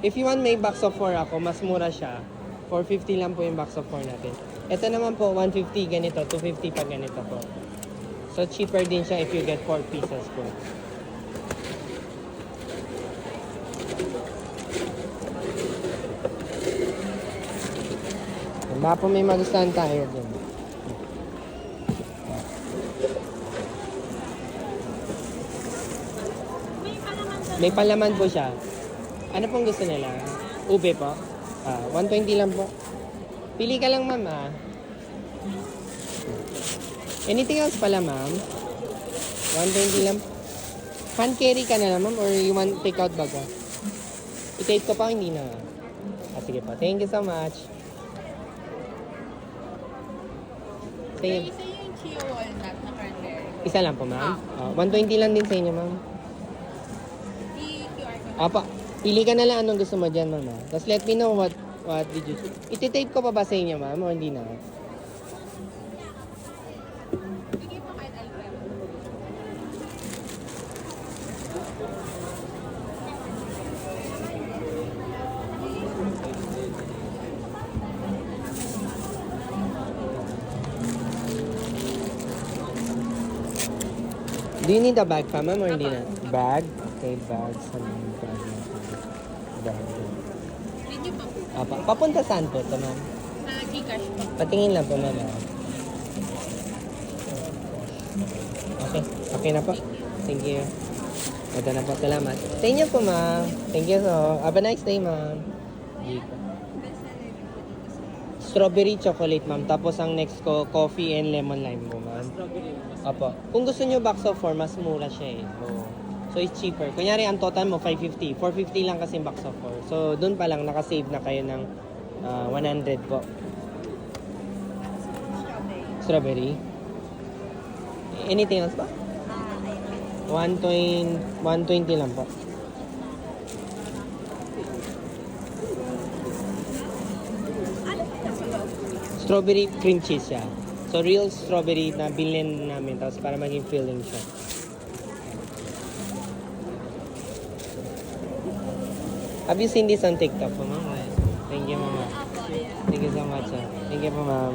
If you want may box of 4 ako, mas mura siya. 450 lang po yung box of 4 natin. Ito naman po, 150 ganito, 250 pag ganito po. So, cheaper din siya if you get 4 pieces po. Baka po may magustuhan tayo din. May palaman po siya. Ano pong gusto nila? Ube po? 120 lang po. Pili ka lang, ma'am, Anything else pala, ma'am? 120 lang. Hand carry ka na lang, ma'am? Or you want take out bag? I-take ko pa, hindi na. Sige po. Thank you so much. Sige. Isa yung chia walnut na cranberry. Isa lang po, ma'am? 120 lang din sa inyo, ma'am. I-QR ko. Apa, pili ka na lang anong gusto mo dyan, ma'am. Tapos let me know what did you choose. Iti-tape ko pa ba sa inyo, ma'am? O hindi na? Sige po kahit alfred. Do you need a bag pa, ma'am, or hindi na? Bag? Okay, bag. Saan yung bag natin? Bag. Hindi niyo pa po. Papunta saan po ito, ma'am? Sa Gcash po. Patingin lang po, ma'am. Okay. Okay na po. Thank you. Ito na po. Salamat. Sa inyo po, ma'am. Thank you so. Have a nice day, ma'am. Strawberry chocolate, ma'am. Tapos ang next ko, coffee and lemon lime po, ma'am. Apo. Kung gusto nyo box of 4, mas mura siya eh. So, it's cheaper. Kunyari, ang total mo, 550. 450 lang kasi box of 4. So, dun pa lang, nakasave na kayo ng 100 po. Strawberry. Anything else ba? 120 lang po. Strawberry cream cheese siya. So, real strawberry na bilhin namin tapos para maging filling siya. Have you seen this on TikTok po, ma'am? Thank you, ma'am. Thank you so much. Thank you po, ma'am.